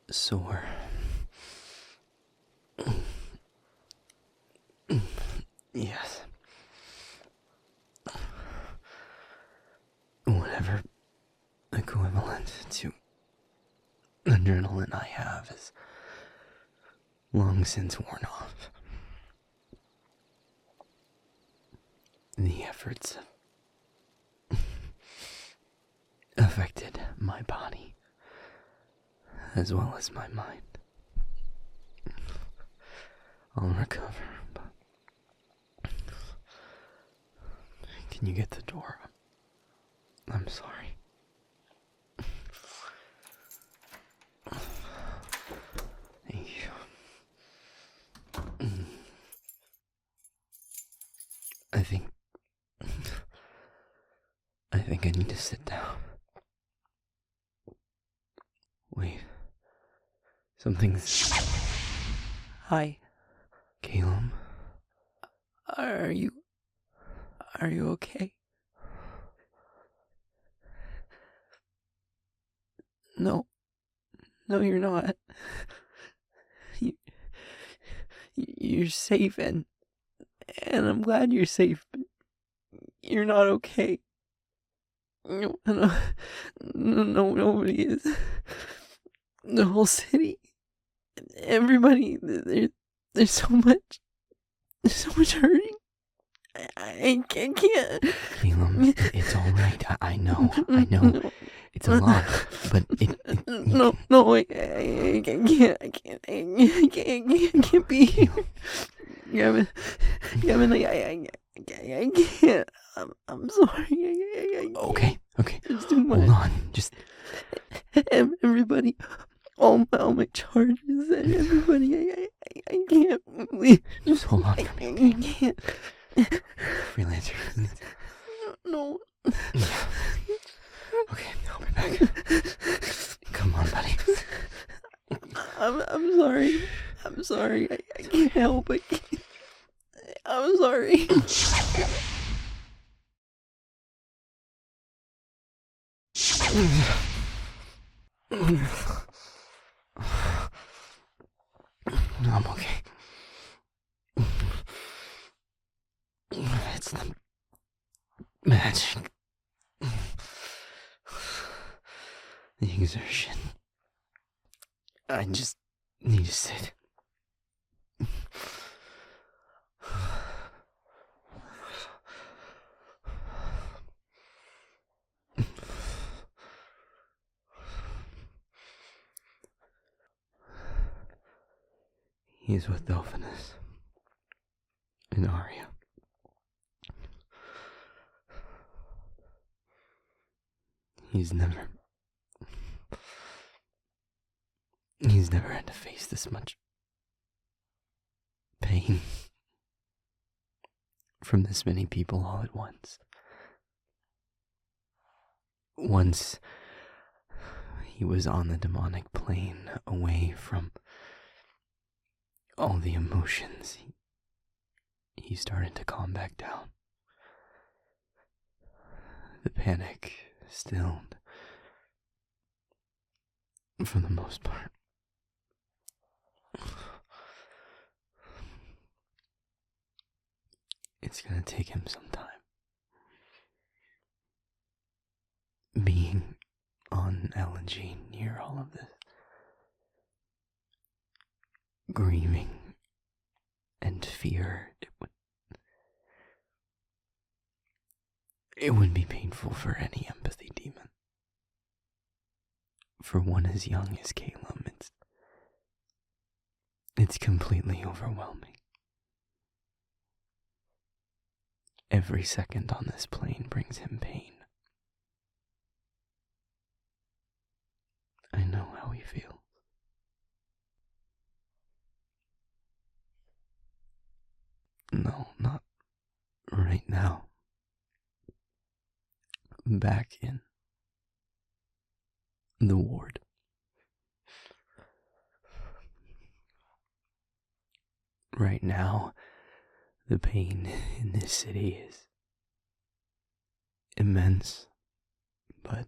Sore. Yes. Whatever equivalent to adrenaline I have is long since worn off. The efforts affected my body as well as my mind. I'll recover, but can you get the door up? I'm sorry. Thank you. I think I need to sit down. Wait. Something's... Hi. Caleb. Are you okay? No, you're not. You're safe, and I'm glad you're safe, but you're not okay. No, nobody is. The whole city, everybody, there's so much hurting. I can't. Caleb, it's all right. I know. It's a lot, but I can't be here. Gavin, I can't. I'm sorry. Okay. It's too much. Hold on. Just everybody, all my charges, everybody. I can't. Just hold on for me. I can't. Freelancer. No. Okay, I'll be back. Come on, buddy. I'm sorry. I can't help it. I'm sorry. I'm okay. It's the magic. The exertion. I just need to sit. He's with Delphinus and Arya. He's never had to face this much pain from this many people all at once. Once he was on the demonic plane, away from all the emotions, he started to calm back down. The panic stilled for the most part. It's gonna take him some time. Being on LNG near all of this, grieving and fear, it would be painful for any empathy demon. For one as young as Caleb, it's completely overwhelming. Every second on this plane brings him pain. I know how he feels. No, not right now. Back in the ward. Right now, the pain in this city is immense, but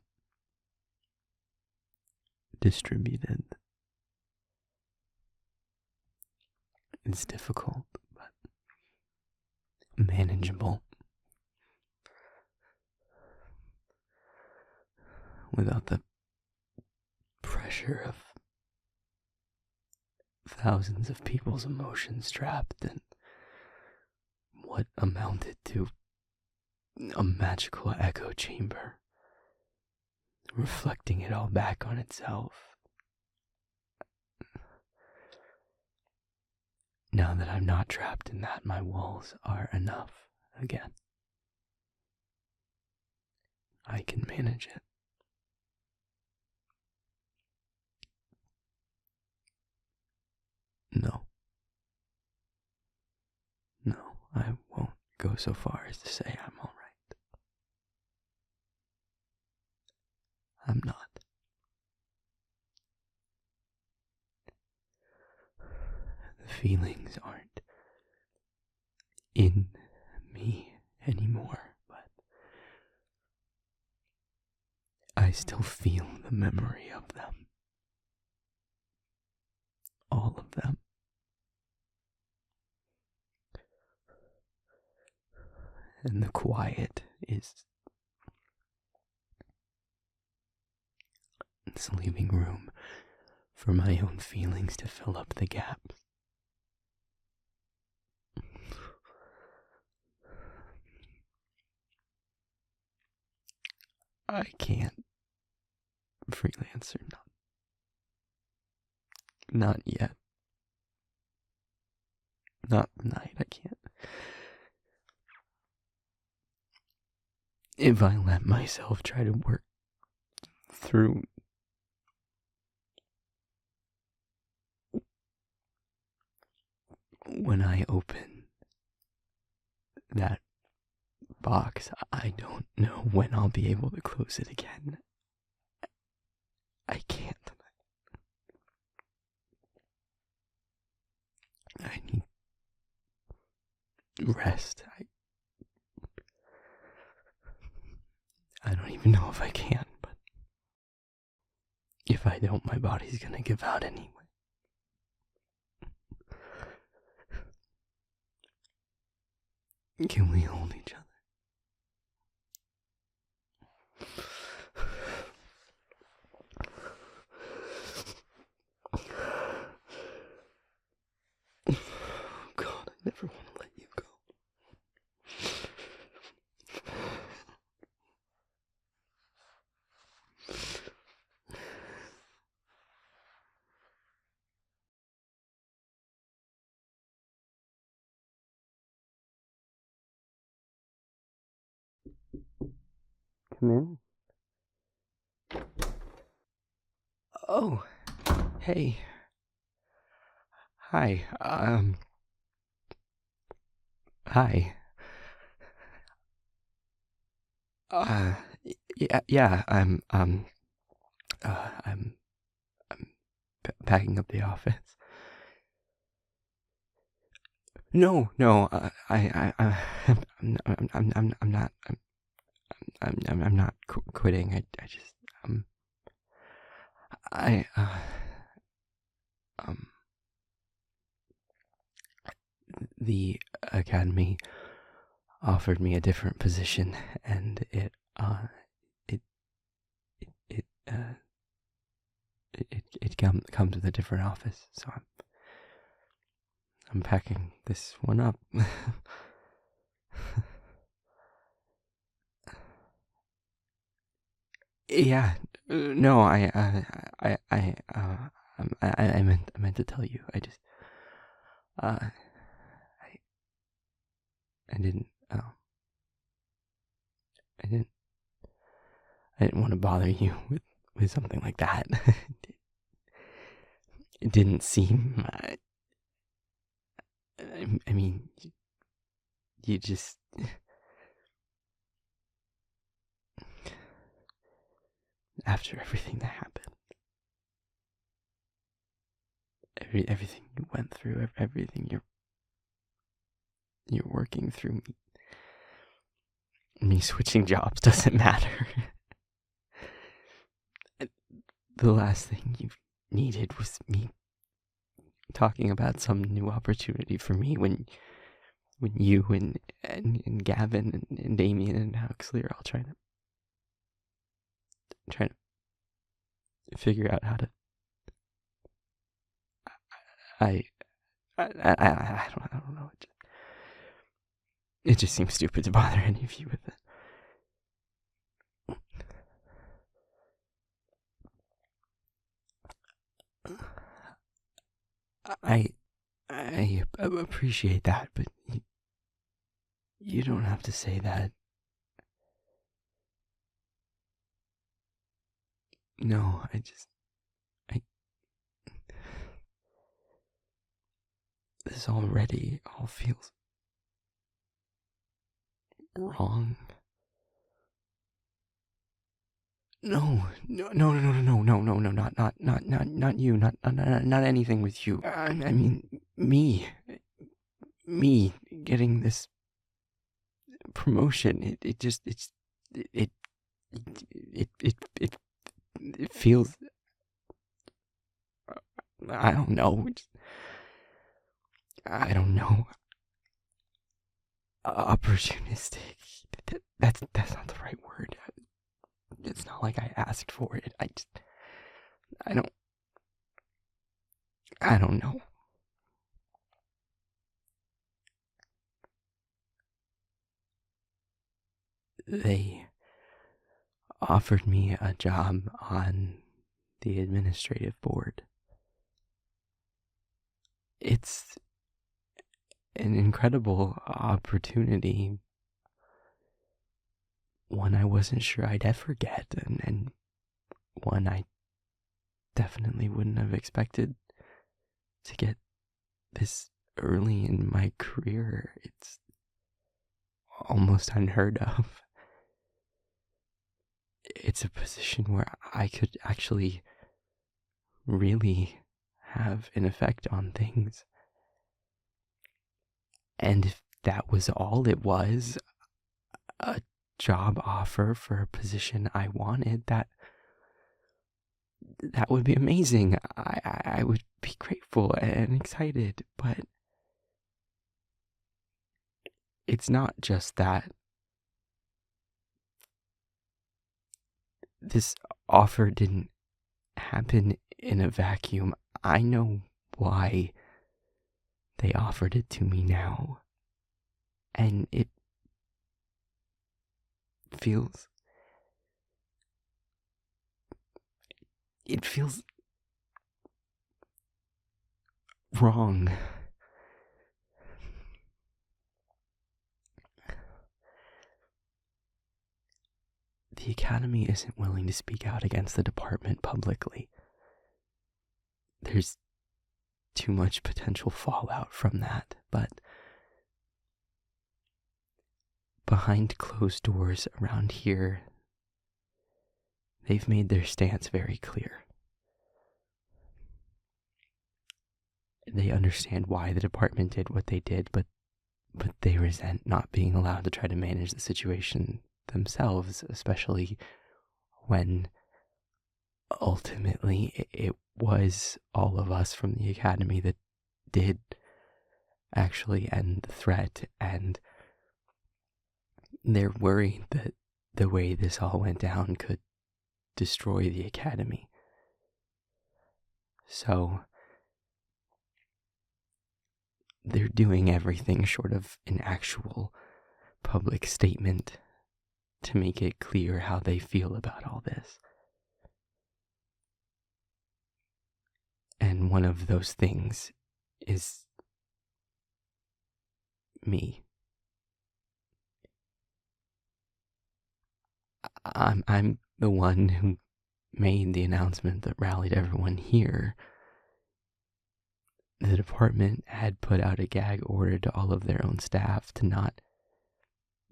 distributed. It's difficult, but manageable. Without the pressure of thousands of people's emotions trapped in what amounted to a magical echo chamber, reflecting it all back on itself. Now that I'm not trapped in that, my walls are enough again. I can manage it. No, I won't go so far as to say I'm all right. I'm not. The feelings aren't in me anymore, but I still feel the memory of them. All of them. And the quiet is it's leaving room for my own feelings to fill up the gaps. I can't freelancer, not yet. Not tonight, I can't. If I let myself try to work through when I open that box, I don't know when I'll be able to close it again. I can't. I need rest. I don't even know if I can, but if I don't, my body's gonna give out anyway. Can we hold each other? God, I never want to let you go. Come in. Oh, hey. Hi, hi. Yeah, I'm packing up the office. No, I'm not, I'm not quitting. I just, I, the academy offered me a different position, and it comes with a different office, so I'm packing this one up. Yeah, no, I meant to tell you. I didn't, I didn't want to bother you with something like that. It didn't seem, I mean, you just, after everything that happened, everything you went through, everything you're working through, me switching jobs doesn't matter. The last thing you needed was me talking about some new opportunity for me when you and Gavin and Damien and Huxley are all trying to figure out how to. I don't know. It just seems stupid to bother any of you with it. I appreciate that, but you don't have to say that. No, this already all feels wrong. No, not you, not anything with you. I mean, me getting this promotion. It feels. I don't know. I don't know. Opportunistic. That's not the right word. It's not like I asked for it. I don't know. They offered me a job on the administrative board. It's an incredible opportunity, one I wasn't sure I'd ever get, and one I definitely wouldn't have expected to get this early in my career. It's almost unheard of. It's a position where I could actually really have an effect on things. And if that was all it was, a job offer for a position I wanted, that would be amazing. I would be grateful and excited, but it's not just that. This offer didn't happen in a vacuum. I know why they offered it to me now. And it feels wrong. The Academy isn't willing to speak out against the department publicly. There's too much potential fallout from that, but behind closed doors around here, they've made their stance very clear. They understand why the department did what they did, but they resent not being allowed to try to manage the situation themselves, especially when ultimately it was all of us from the Academy that did actually end the threat, and they're worried that the way this all went down could destroy the Academy. So they're doing everything short of an actual public statement to make it clear how they feel about all this. And one of those things is me. I'm the one who made the announcement that rallied everyone here. The department had put out a gag order to all of their own staff to not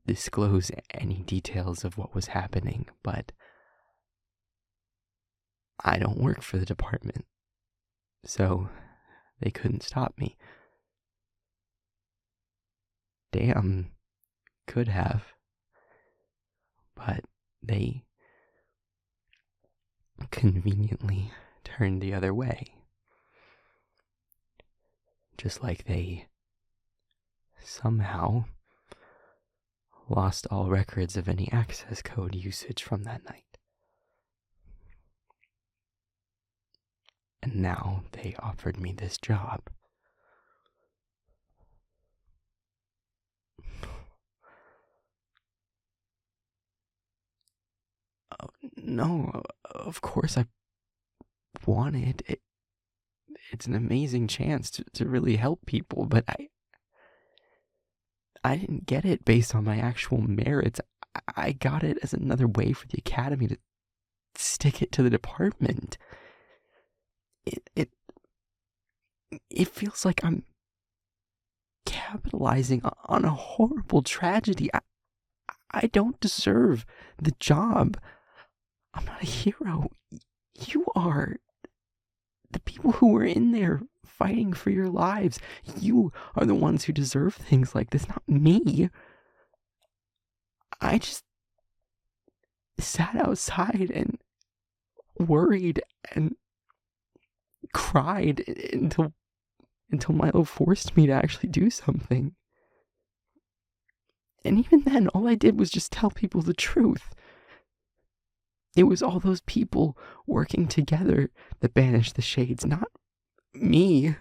disclose any details of what was happening, but I don't work for the department, so they couldn't stop me. Damn, could have. but they conveniently turned the other way. Just like they somehow lost all records of any access code usage from that night. And now they offered me this job. No, of course I want it. It's an amazing chance to really help people, but I didn't get it based on my actual merits. I got it as another way for the academy to stick it to the department. It feels like I'm capitalizing on a horrible tragedy. I don't deserve the job. I'm not a hero. You are. The people who were in there fighting for your lives, you are the ones who deserve things like this, not me. I just sat outside and worried and cried until Milo forced me to actually do something. And even then, all I did was just tell people the truth. It was all those people working together that banished the shades, not me.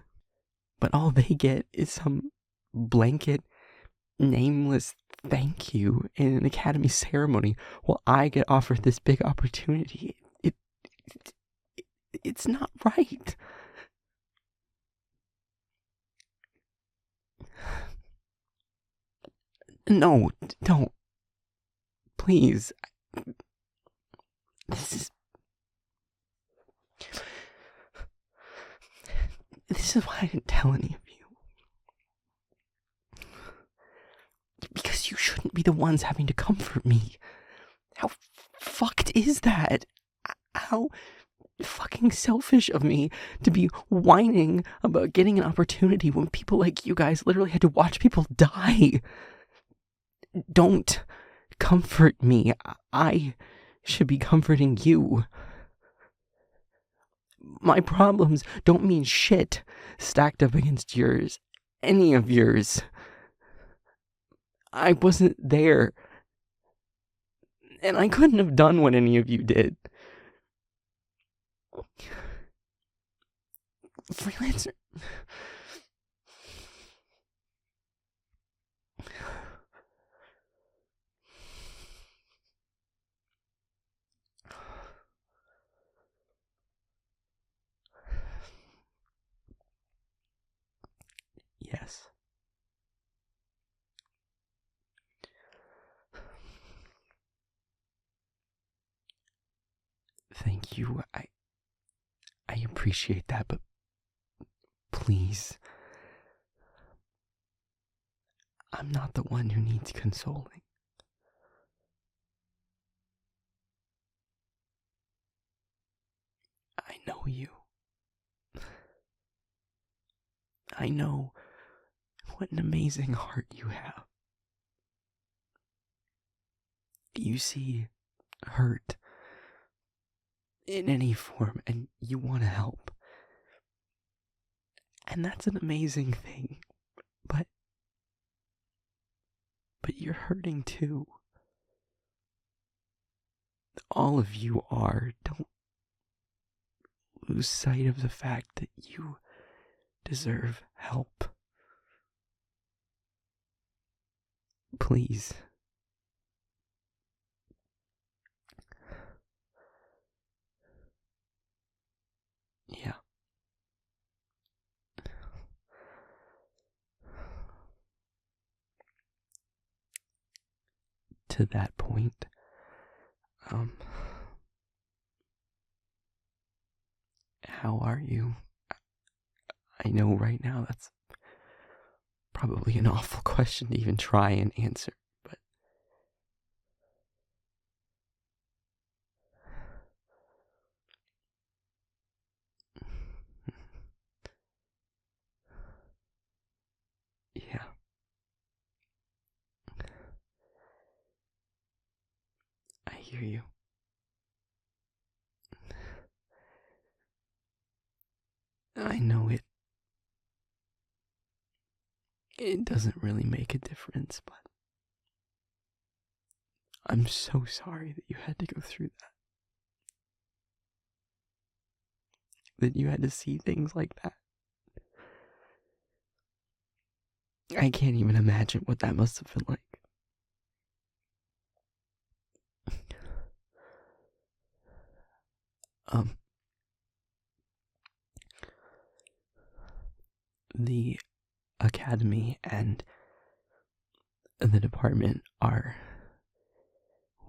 But all they get is some blanket, nameless thank you in an academy ceremony while I get offered this big opportunity. It's not right. No, don't. Please. This is why I didn't tell any of you. Because you shouldn't be the ones having to comfort me. How fucked is that? How fucking selfish of me to be whining about getting an opportunity when people like you guys literally had to watch people die. Don't comfort me. I should be comforting you. My problems don't mean shit stacked up against yours. Any of yours. I wasn't there. And I couldn't have done what any of you did. Freelancer. Yes. Thank you. I appreciate that, but please. I'm not the one who needs consoling. I know you. I know what an amazing heart you have. You see hurt in any form and you want to help. And that's an amazing thing. But you're hurting too. All of you are. Don't lose sight of the fact that you deserve help. Please. Yeah. To that point, how are you? I know right now that's probably an awful question to even try and answer, but yeah. hear you. I know it doesn't really make a difference, but I'm so sorry that you had to go through that. That you had to see things like that. I can't even imagine what that must have been like. The academy and the department are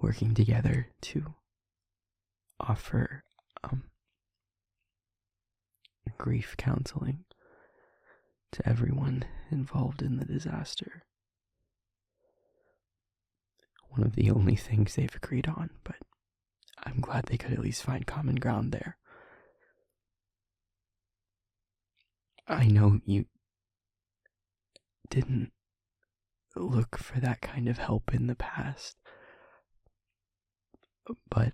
working together to offer grief counseling to everyone involved in the disaster. One of the only things they've agreed on, but I'm glad they could at least find common ground there. I know you didn't look for that kind of help in the past, but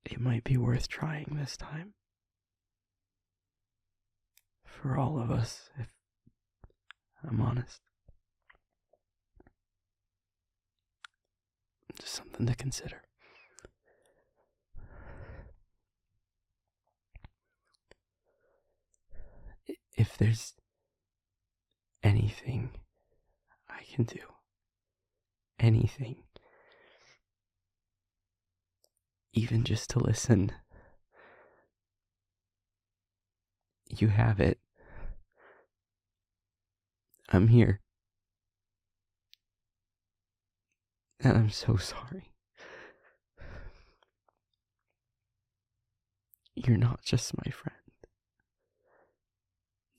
it might be worth trying this time. For all of us, if I'm honest. Just something to consider. If there's anything I can do, anything, even just to listen, you have it. I'm here. And I'm so sorry. You're not just my friend.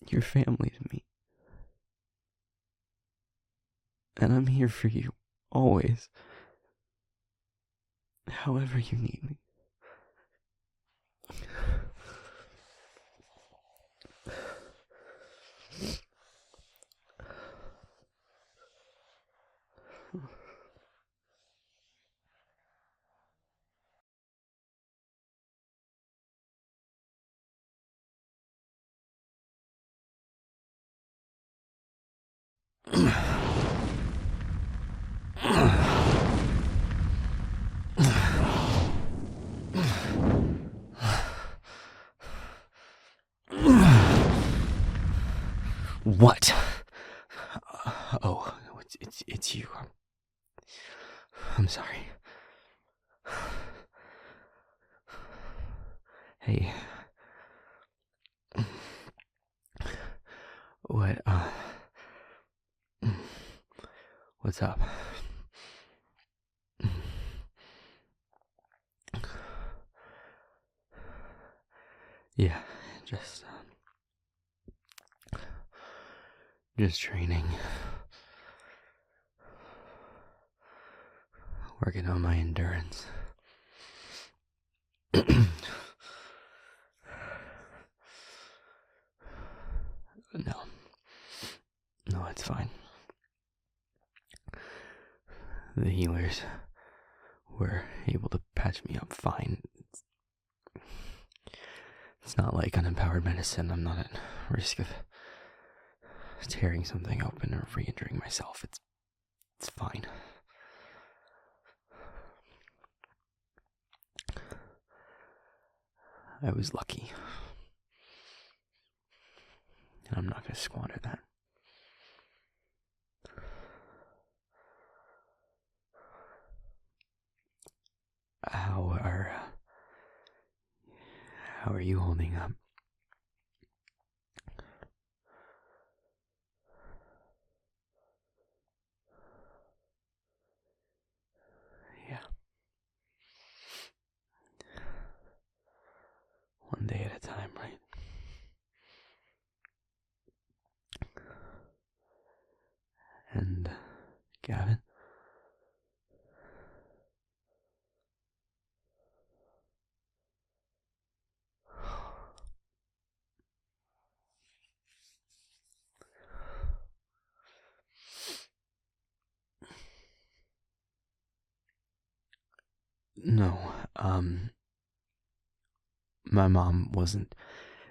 You're family to me. And I'm here for you, always. However you need me. What? Oh, it's you. I'm sorry. Hey. What's up? Yeah, just training. Working on my endurance. No, it's fine. The healers were able to patch me up fine. It's not like unempowered medicine. I'm not at risk of tearing something open or re-injuring myself. It's fine. I was lucky. And I'm not going to squander that. How are you holding up? Yeah. One day at a time, right? And Gavin? No, my mom wasn't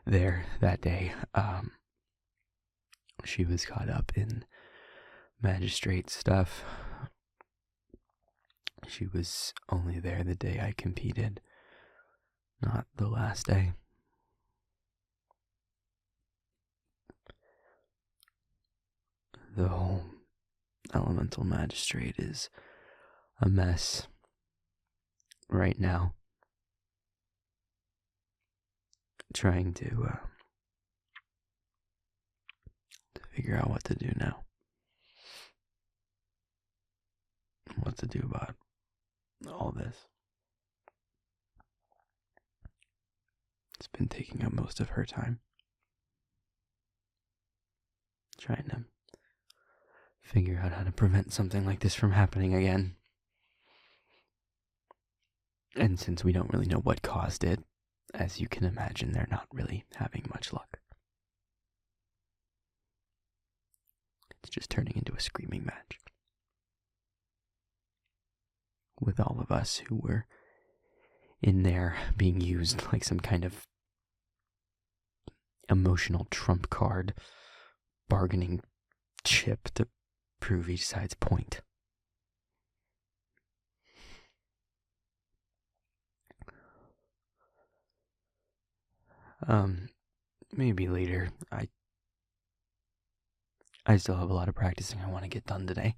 there that day. She was caught up in magistrate stuff. She was only there the day I competed, not the last day. The whole elemental magistrate is a mess right now. Trying to figure out what to do now. What to do about all this. It's been taking up most of her time. Trying to figure out how to prevent something like this from happening again. And since we don't really know what caused it, as you can imagine, they're not really having much luck. It's just turning into a screaming match. With all of us who were in there being used like some kind of emotional trump card, bargaining chip to prove each side's point. Maybe later. I still have a lot of practicing I want to get done today.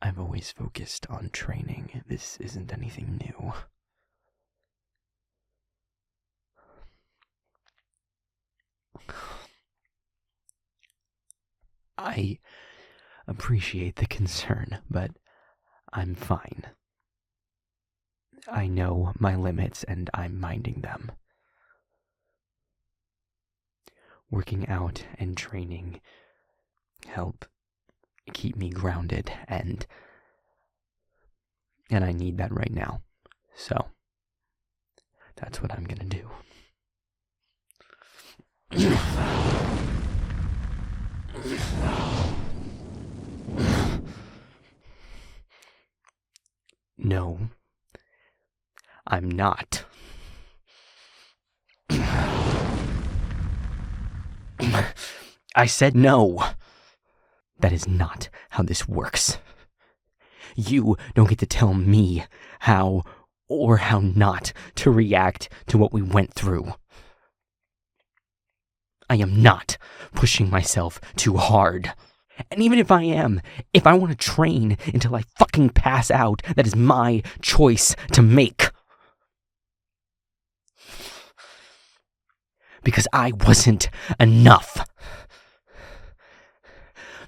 I've always focused on training. This isn't anything new. I appreciate the concern, but I'm fine. I know my limits and I'm minding them. Working out and training help keep me grounded, and I need that right now. So that's what I'm gonna do. No, I'm not. I said no. That is not how this works. You don't get to tell me how or how not to react to what we went through. I am not pushing myself too hard. And even if I am, if I want to train until I fucking pass out, that is my choice to make. Because I wasn't enough.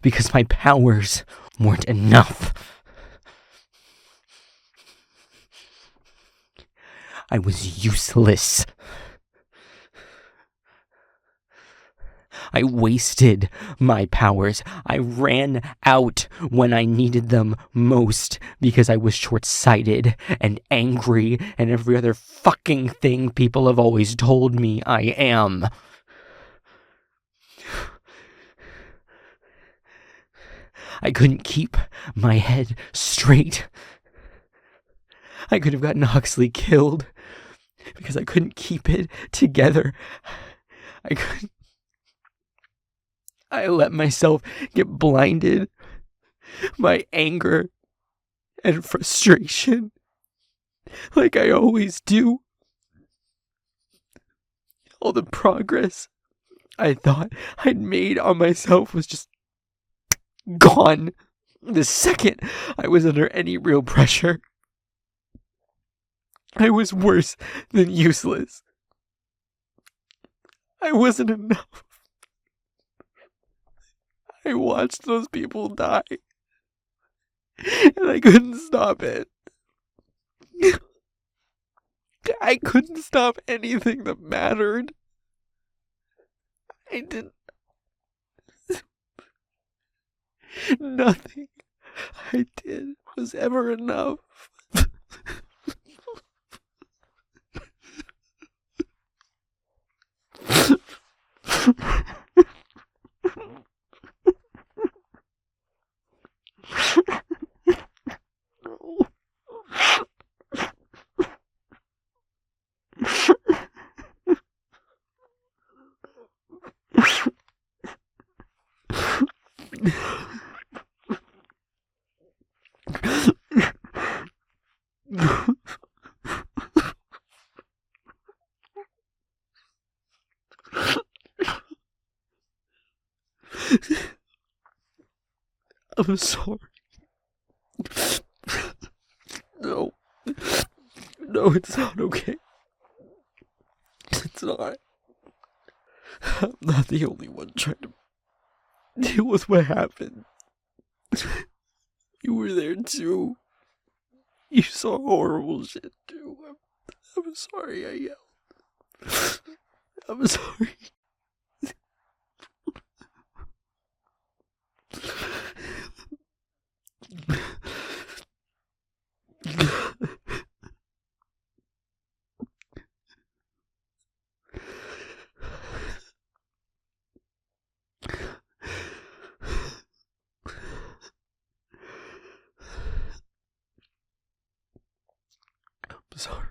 Because my powers weren't enough. I was useless. I wasted my powers. I ran out when I needed them most because I was short-sighted and angry and every other fucking thing people have always told me I am. I couldn't keep my head straight. I could have gotten Huxley killed because I couldn't keep it together. I let myself get blinded by anger and frustration, like I always do. All the progress I thought I'd made on myself was just gone the second I was under any real pressure. I was worse than useless. I wasn't enough. I watched those people die, and I couldn't stop it. I couldn't stop anything that mattered. I didn't. Nothing I did was ever enough. I'm sorry. No. No, it's not okay. It's not. I'm not the only one trying to deal with what happened. You were there too. You saw horrible shit too. I'm sorry I yelled. I'm sorry. I'm sorry.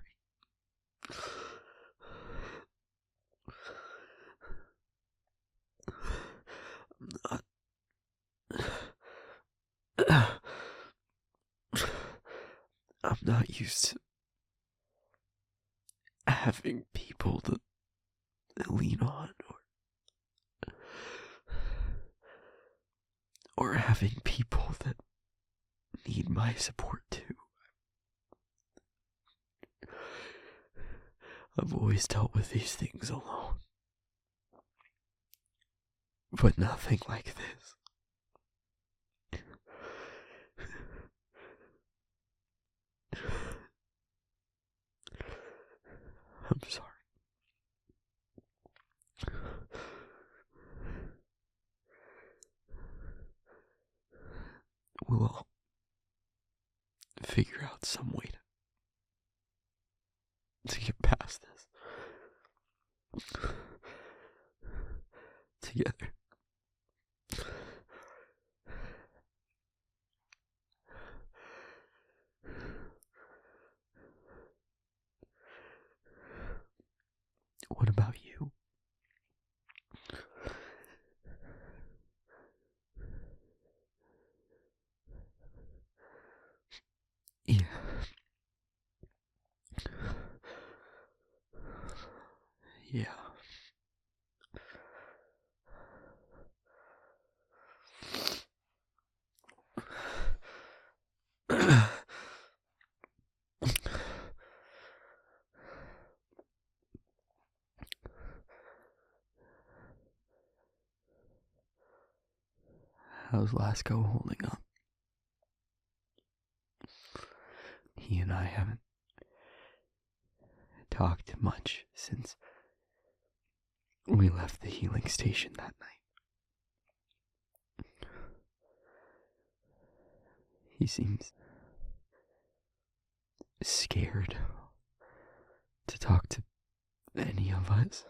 I'm not used to having people to lean on or having people that need my support too. I've always dealt with these things alone. But nothing like this. I'm sorry. We'll all figure out some way to get past this. Together. What about you? Yeah. Yeah. How's Lasco holding up? He and I haven't talked much since we left the healing station that night. He seems scared to talk to any of us.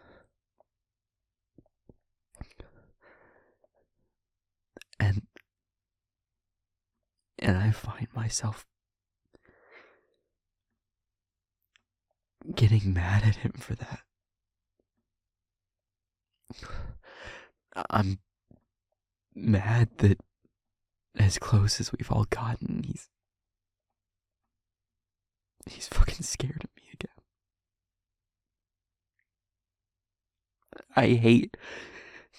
And I find myself getting mad at him for that. I'm mad that as close as we've all gotten, he's fucking scared of me again. I hate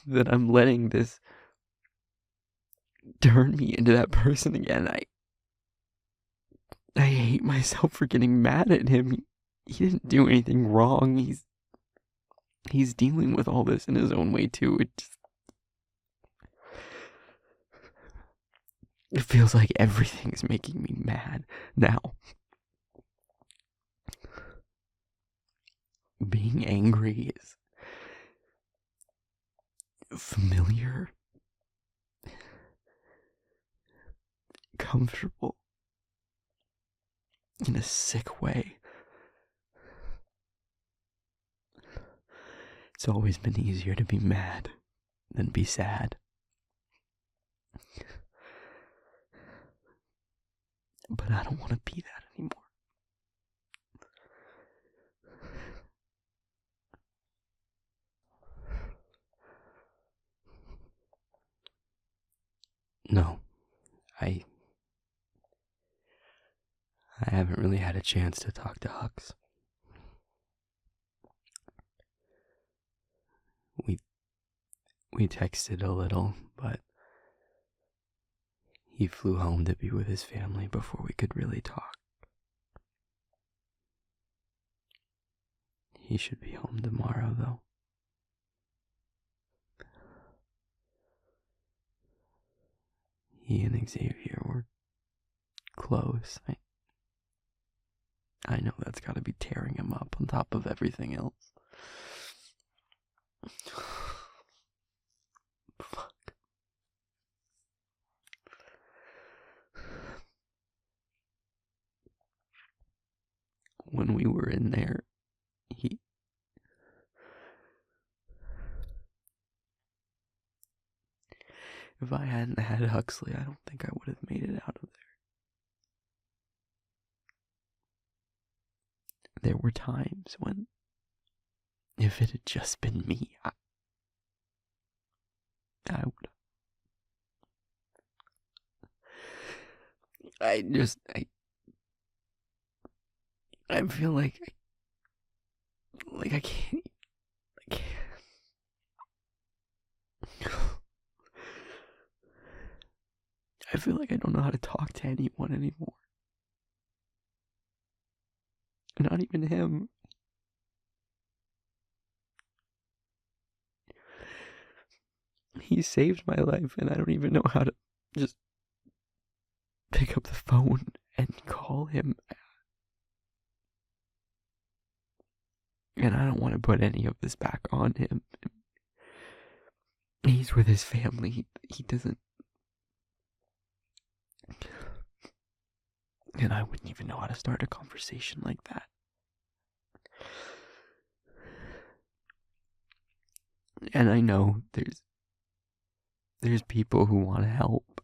that I'm letting this turn me into that person again. I hate myself for getting mad at him. He didn't do anything wrong. He's dealing with all this in his own way too. It feels like everything's making me mad now. Being angry is familiar, comfortable, in a sick way. It's always been easier to be mad than be sad. But I don't want to be that anymore. No, I haven't really had a chance to talk to Hux. We texted a little, but he flew home to be with his family before we could really talk. He should be home tomorrow, though. He and Xavier were close. I know that's gotta be tearing him up on top of everything else. Fuck. When we were in there, if I hadn't had Huxley, I don't think I would have made it out of there. There were times when, if it had just been me, I would have. I feel like I can't. I feel like I don't know how to talk to anyone anymore. Not even him. He saved my life, and I don't even know how to just pick up the phone and call him. And I don't want to put any of this back on him. He's with his family. He doesn't. And I wouldn't even know how to start a conversation like that. And I know there's people who want to help.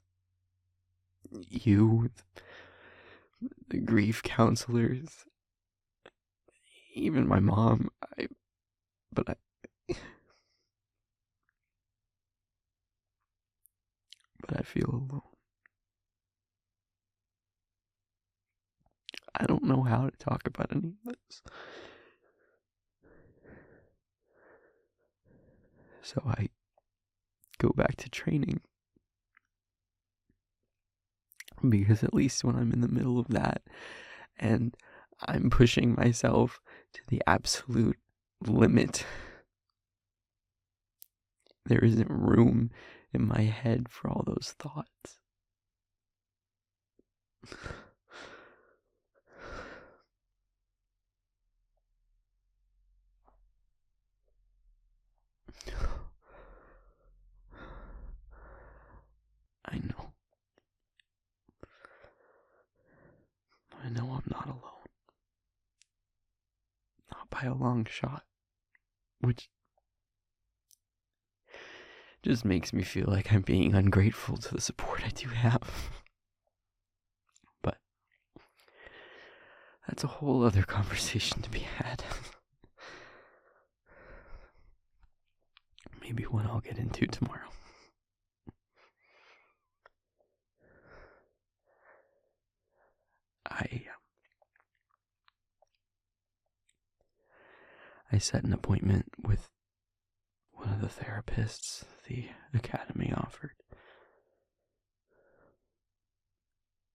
You, the grief counselors, even my mom. But I feel alone. I don't know how to talk about any of this. So I go back to training. Because at least when I'm in the middle of that and I'm pushing myself to the absolute limit, there isn't room in my head for all those thoughts. I know I'm not alone. Not by a long shot. Which just makes me feel like I'm being ungrateful to the support I do have. But that's a whole other conversation to be had. Maybe one I'll get into tomorrow. I set an appointment with one of the therapists the academy offered.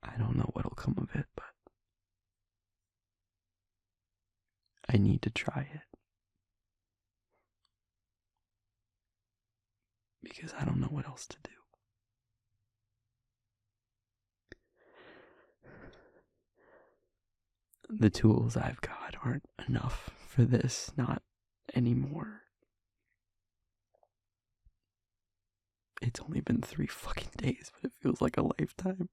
I don't know what'll come of it, but I need to try it. Because I don't know what else to do. The tools I've got aren't enough for this, not anymore. It's only been 3 fucking days, but it feels like a lifetime.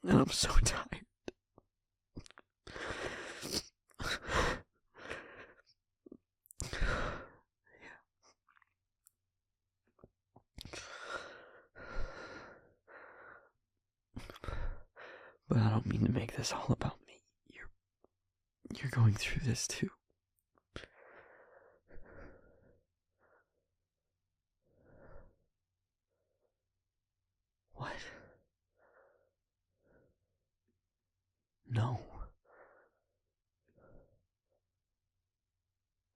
And I'm so tired. But I don't mean to make this all about me. You're going through this too. What? No.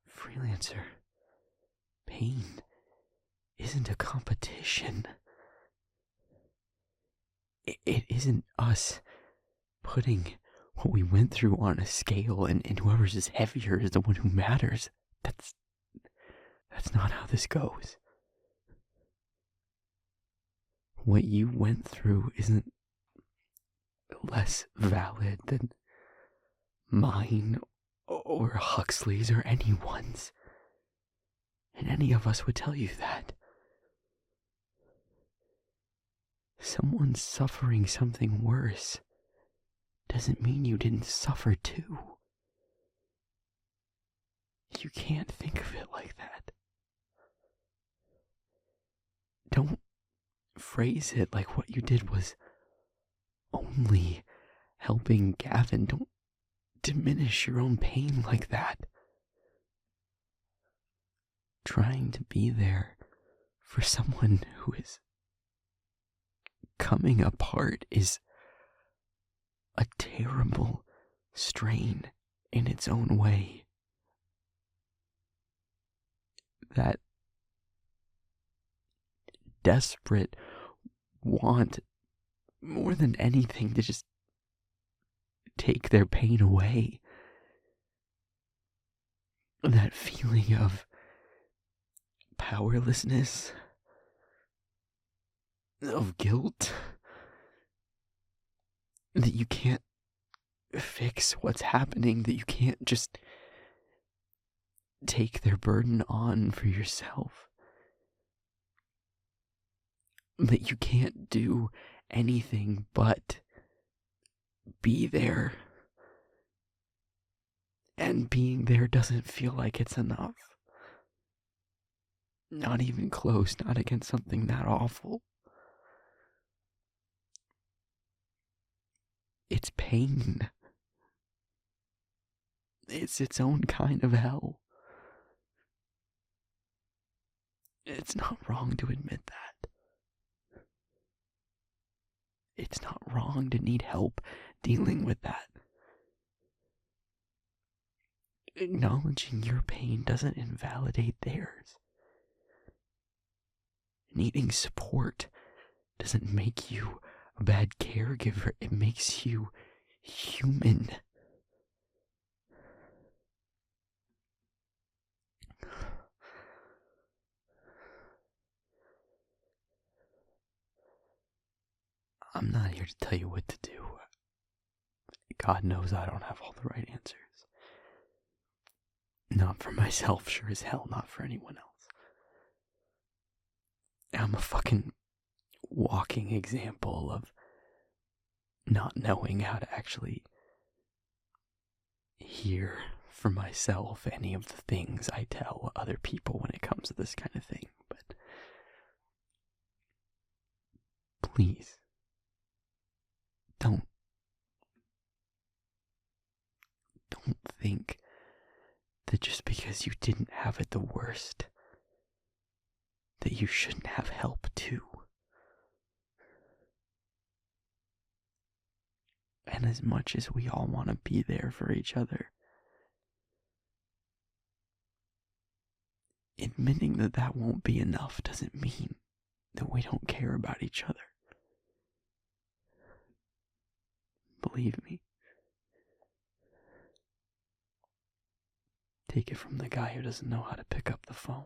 Freelancer, pain isn't a competition. It isn't us putting what we went through on a scale and whoever's is heavier is the one who matters. That's not how this goes. What you went through isn't less valid than mine or Huxley's or anyone's. And any of us would tell you that. Someone suffering something worse doesn't mean you didn't suffer too. You can't think of it like that. Don't phrase it like what you did was only helping Gavin. Don't diminish your own pain like that. Trying to be there for someone who is coming apart is a terrible strain in its own way. That desperate want, more than anything, to just take their pain away. That feeling of powerlessness, of guilt, that you can't fix what's happening, that you can't just take their burden on for yourself, that you can't do anything but be there, and being there doesn't feel like it's enough. Not even close, not against something that awful. It's pain. It's its own kind of hell. It's not wrong to admit that. It's not wrong to need help dealing with that. Acknowledging your pain doesn't invalidate theirs. Needing support doesn't make you a bad caregiver. It makes you human. I'm not here to tell you what to do. God knows I don't have all the right answers. Not for myself, sure as hell, not for anyone else. I'm a fucking walking example of not knowing how to actually hear for myself any of the things I tell other people when it comes to this kind of thing. But please, don't think that just because you didn't have it the worst, that you shouldn't have help too. And as much as we all want to be there for each other, admitting that that won't be enough doesn't mean that we don't care about each other. Believe me. Take it from the guy who doesn't know how to pick up the phone.